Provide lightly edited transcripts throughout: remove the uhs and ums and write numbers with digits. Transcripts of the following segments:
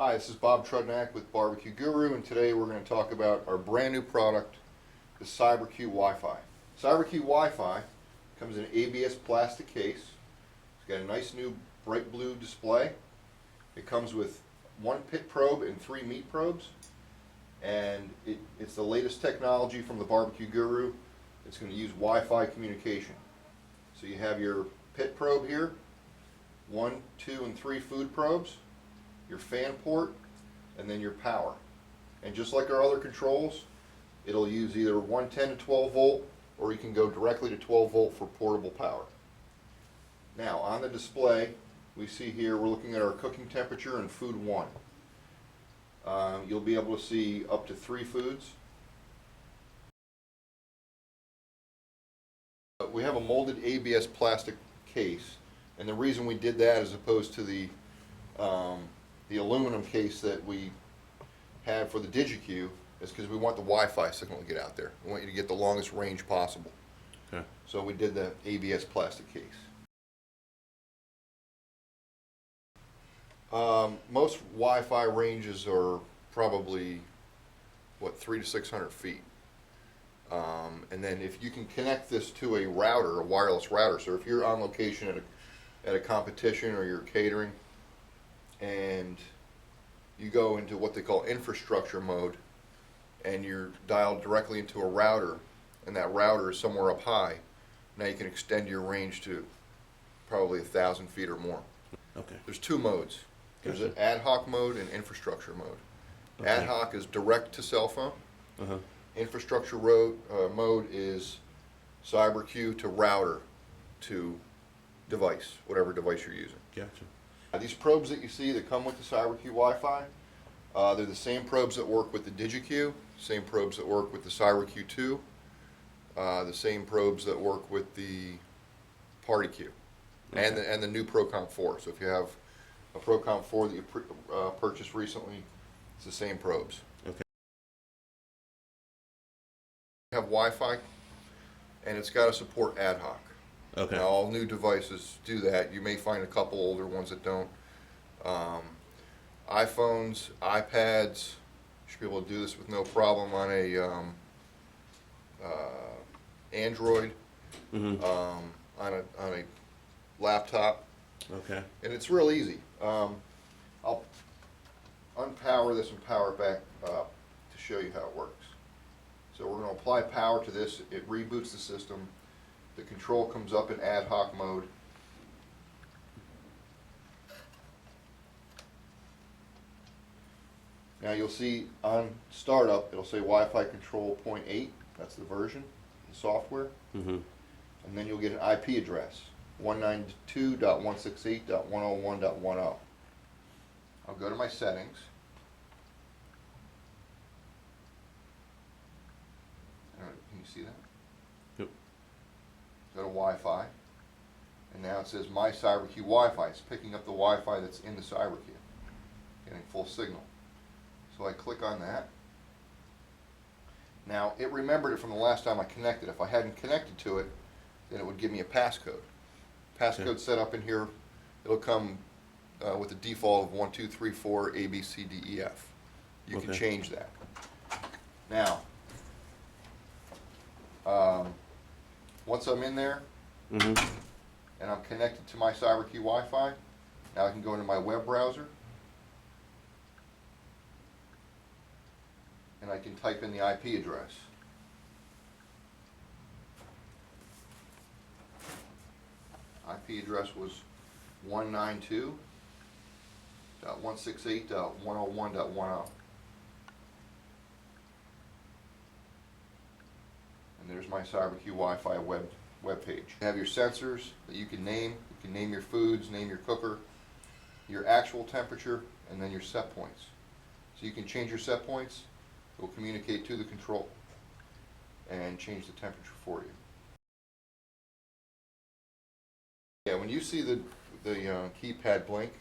Hi, this is Bob Trudnak with BBQ Guru, and today we're going to talk about our brand new product, the BBQ Wi-Fi. BBQ Wi-Fi comes in an ABS plastic case. It's got a nice new bright blue display. It comes with one pit probe and 3 meat probes, and it's the latest technology from the BBQ Guru. It's going to use Wi-Fi communication. So you have your pit probe here, 1, 2, and 3 food probes, your fan port, and then your power. And just like our other controls, it'll use either 110 to 12 volt, or you can go directly to 12 volt for portable power. Now on the display, we see here we're looking at our cooking temperature and food 1. You'll be able to see up to 3 foods. We have a molded ABS plastic case, and the reason we did that as opposed to the aluminum case that we have for the BBQ is because we want the Wi-Fi signal to get out there. We want you to get the longest range possible. Okay. So we did the ABS plastic case. Most Wi-Fi ranges are probably, 300 to 600 feet. And then if you can connect this to a router, a wireless router, so if you're on location at a competition or you're catering, and you go into what they call infrastructure mode, and you're dialed directly into a router, and that router is somewhere up high, now you can extend your range to probably 1,000 feet or more. Okay. There's 2 modes. There's an ad hoc mode and infrastructure mode. Okay. Ad hoc is direct to cell phone. Uh-huh. Infrastructure mode is BBQ to router to device, whatever device you're using. Gotcha. These probes that you see that come with the BBQ Wi-Fi, they're the same probes that work with the BBQ, same probes that work with the BBQ 2, the same probes that work with the Party Q, Okay. and the new ProComp 4. So if you have a ProComp 4 that you purchased recently, it's the same probes. Okay. You have Wi-Fi, and it's got to support ad hoc. Okay. Now, all new devices do that. You may find a couple older ones that don't. iPhones, iPads, you should be able to do this with no problem on a Android, on a laptop, Okay. and it's real easy. I'll unpower this and power it back up to show you how it works. So we're going to apply power to this. It reboots the system. The control comes up in ad hoc mode. Now you'll see on startup, it'll say Wi-Fi control 0.8. That's the version, the software. Mm-hmm. And then you'll get an IP address, 192.168.101.10. I'll go to my settings. All right, can you see that? Yep. Go to Wi-Fi, and now it says My BBQ Wi-Fi. It's picking up the Wi-Fi that's in the BBQ, getting full signal. So I click on that. Now it remembered it from the last time I connected. If I hadn't connected to it, then it would give me a passcode. Passcode Okay. set up in here. It'll come with a default of 1, 2, 3, 4 A, B, C, D, E, F. You can Okay. change that. Now, once I'm in there, Mm-hmm. and I'm connected to my BBQ Wi-Fi, now I can go into my web browser, and I can type in the IP address. IP address was 192.168.101.10. And there's my BBQ Wi-Fi web page. You have your sensors that you can name. You can name your foods, name your cooker, your actual temperature, and then your set points. So you can change your set points. It will communicate to the control and change the temperature for you. Yeah, when you see the keypad blink,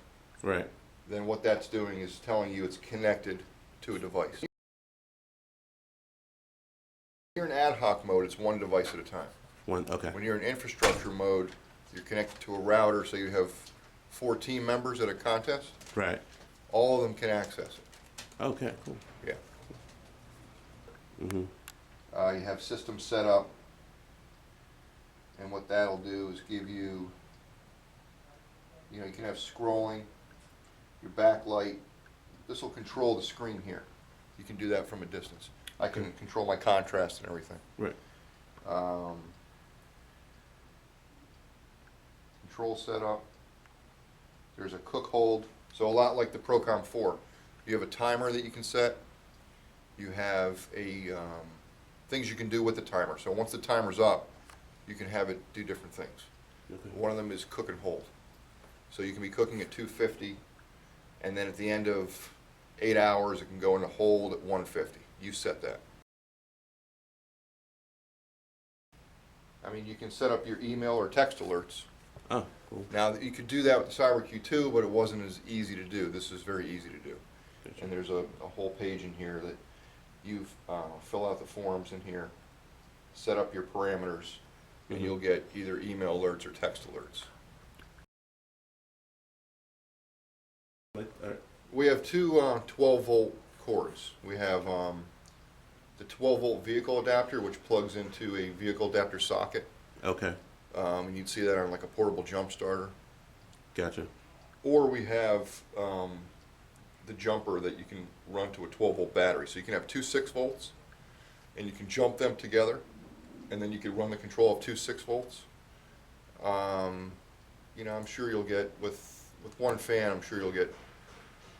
Right. then what that's doing is telling you it's connected to a device. When you're in ad hoc mode, it's one device at a time. Okay. When you're in infrastructure mode, you're connected to a router, so you have 4 team members at a contest. Right. all of them can access it. Okay, cool. Yeah. Mm-hmm. You have systems set up, and what that'll do is give you, you know, you can have scrolling, your backlight. This will control the screen here. You can do that from a distance. I can control my contrast and everything. Right. Control setup. There's a cook hold. So a lot like the Procom 4. You have a timer that you can set. You have things you can do with the timer. So once the timer's up, you can have it do different things. Okay. One of them is cook and hold. So you can be cooking at 250, and then at the end of 8 hours, it can go into hold at 150. You set that. I mean, you can set up your email or text alerts. Oh, cool. Now, you could do that with the CyberQ 2, but it wasn't as easy to do. This is very easy to do. Gotcha. And there's a whole page in here that you fill out the forms in here, set up your parameters, and Mhm. you'll get either email alerts or text alerts. We have two 12-volt cords. We have the 12-volt vehicle adapter, which plugs into a vehicle adapter socket. Okay. And you'd see that on like a portable jump starter. Gotcha. Or we have the jumper that you can run to a 12-volt battery. So you can have two 6-volts, and you can jump them together, and then you can run the control of two 6-volts. You know, I'm sure you'll get, with one fan, I'm sure you'll get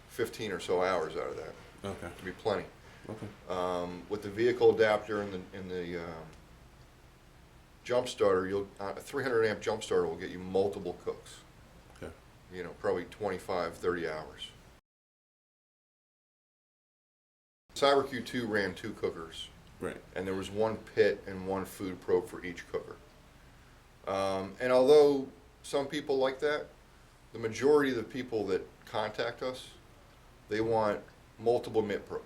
15 or so hours out of that. Okay. It'll be plenty. Okay. With the vehicle adapter and the jump starter, a 300 amp jump starter will get you multiple cooks. Okay. You know, probably 25, 30 hours. CyberQ 2 ran 2 cookers. Right. And there was 1 pit and 1 food probe for each cooker. And although some people like that, the majority of the people that contact us, they want multiple meat probes.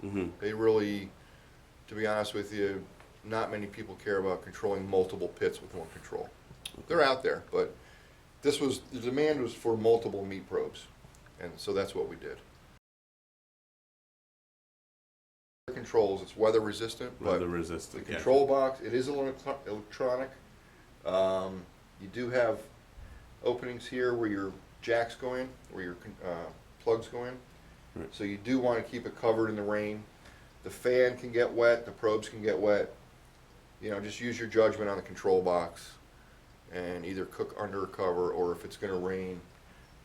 Mm-hmm. They really, to be honest with you, not many people care about controlling multiple pits with one control. They're out there, but the demand was for multiple meat probes, and so that's what we did. Controls, it's weather resistant, but Weather resistant. the control box, it is electronic. You do have openings here where your jacks go in, where your plugs go in. Right. So you do want to keep it covered in the rain. The fan can get wet, the probes can get wet. You know, just use your judgment on the control box and either cook under a cover, or if it's going to rain,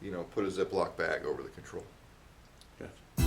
you know, put a Ziploc bag over the control. Gotcha.